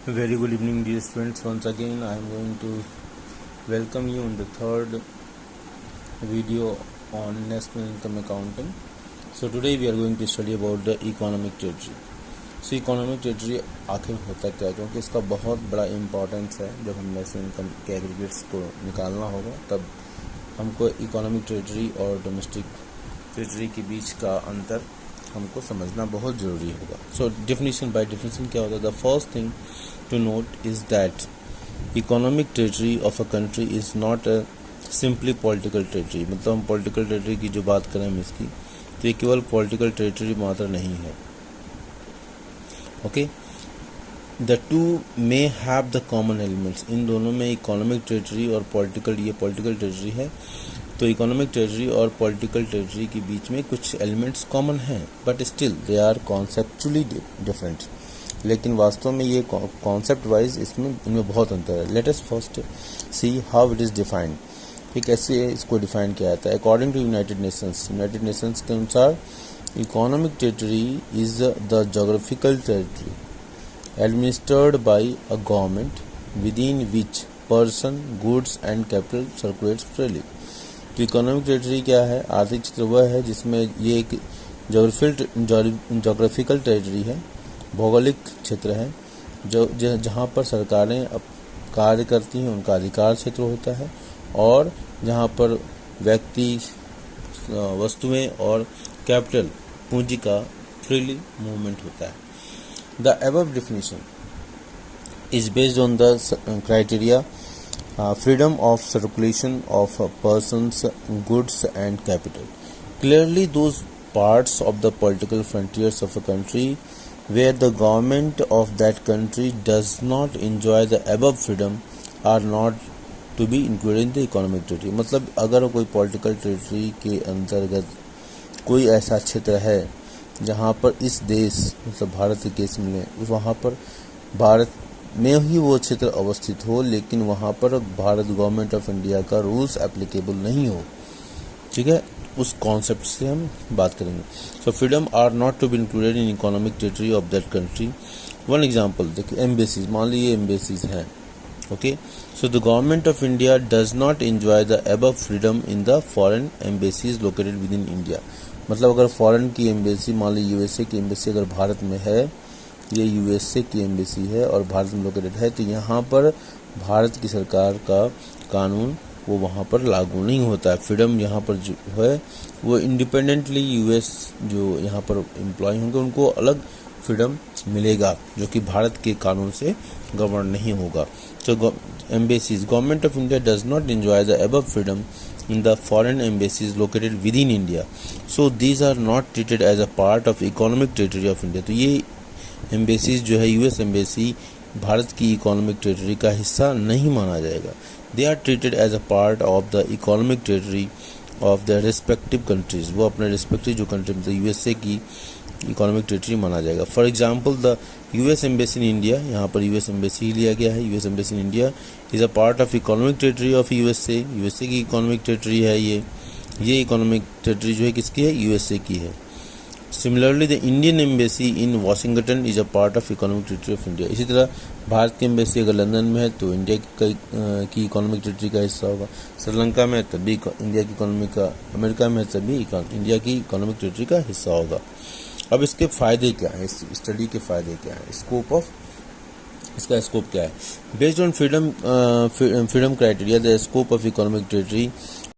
Very good evening, dear students. Once again, I am going to welcome you on the third video on national income accounting. So today we are going to study about the economic territory. So economic territory आखिर होता क्या है, क्योंकि इसका बहुत बड़ा importance है। जब हम नेशनल इनकम के एग्रीगेट्स को निकालना होगा तब हमको इकोनॉमिक टेरिटरी और डोमेस्टिक टेरिटरी के बीच का अंतर हमको समझना बहुत ज़रूरी होगा। सो डेफिनेशन बाय डेफिनेशन क्या होता है? The first thing to note is that economic territory of a country is not a simply political territory. मतलब हम पॉलिटिकल टेरिटरी की जो बात करें हम इसकी, तो ये केवल पॉलिटिकल टेरिटरी मात्र नहीं है। Okay, the two may have the common elements. इन दोनों में इकोनॉमिक टेरिटरी और पॉलिटिकल, ये पॉलिटिकल टेरिटरी है, तो इकोनॉमिक टेरिटरी और पॉलिटिकल टेरिटरी के बीच में कुछ एलिमेंट्स कॉमन हैं, but still they are conceptually different. लेकिन वास्तव में ये कॉन्सेप्ट वाइज इनमें बहुत अंतर है। Let us first see how it is defined, कि कैसे इसको डिफाइन किया जाता है। अकॉर्डिंग टू यूनाइटेड नेशंस के अनुसार economic territory is the geographical territory administered by a government with in which person, goods and capital circulates freely. तो economic territory क्या है? आर्थिक क्षेत्र वह है जिसमें ये एक जोग्राफिकल टेरिटरी है, भौगोलिक क्षेत्र है, जो जहाँ पर सरकारें कार्य करती हैं, उनका अधिकार क्षेत्र होता है, और जहाँ पर व्यक्ति, वस्तुएं और कैपिटल, पूंजी का फ्रीली मूवमेंट होता है। The above definition is based on the criteria freedom of circulation of persons, goods and capital. Clearly, those parts of the political frontiers of a country where the government of that country does not enjoy the above freedom are not to be included in the economic territory. मतलब अगर कोई political territory के अंतर्गत कोई ऐसा क्षेत्र है जहाँ पर इस देश, मतलब भारत के केस में, वहाँ पर भारत में ही वो क्षेत्र अवस्थित हो, लेकिन वहाँ पर भारत गवर्नमेंट ऑफ इंडिया का रूल्स एप्लीकेबल नहीं हो, ठीक है, उस कॉन्सेप्ट से हम बात करेंगे। So freedom are not to be included in economic territory of that country. One example देखिए, एम्बेसीज, मान लीजिए एम्बेसीज हैं। Okay, so the government of India does not enjoy the above freedom in the foreign embassies located within India. मतलब अगर foreign की embassy, मान लीजिए USA की एम्बेसी अगर भारत में है, ये यूएसए की एम्बेसी है और भारत में लोकेटेड है, तो यहाँ पर भारत की सरकार का कानून वो वहाँ पर लागू नहीं होता है। फ्रीडम यहाँ पर जो है वो इंडिपेंडेंटली यूएस जो यहाँ पर एम्प्लॉय होंगे उनको अलग फ्रीडम मिलेगा, जो कि भारत के कानून से गवर्न नहीं होगा। तो embassies, government of India does not enjoy the above freedom in the foreign embassies located within India, so these are not treated as a part of economic territory of India. तो ये embassies जो है, US embassy Bharat की economic territory का हिस्सा नहीं माना जाएगा। They are treated as a part of the economic territory of the respective countries. वो अपने रिस्पेक्टिव जो कंट्री, मतलब यूएसए की इकोनॉमिक टेरिटरी माना जाएगा। For example the US embassy in India, यहाँ पर यूएस एम्बेसी ही लिया गया है। US embassy in India is a part of economic territory of USA. USA की इकोनॉमिक टेरिटरी है ये इकोनॉमिक टेरिटरी जो है किसकी है? यूएसए की है। Similarly the Indian embassy in Washington is a part of economic territory of India. इसी तरह भारत की एम्बेसी अगर लंदन में है तो इंडिया की इकोनॉमिक टेरिटरी का हिस्सा होगा। श्रीलंका में तभी इंडिया की इकोनॉमिक का, अमेरिका में तभी इंडिया की इकोनॉमिक टेरिटरी का हिस्सा होगा। अब इसके फ़ायदे क्या हैं? इस स्टडी के फ़ायदे क्या हैं? इसका स्कोप क्या है? Based on freedom criteria the scope of economic territory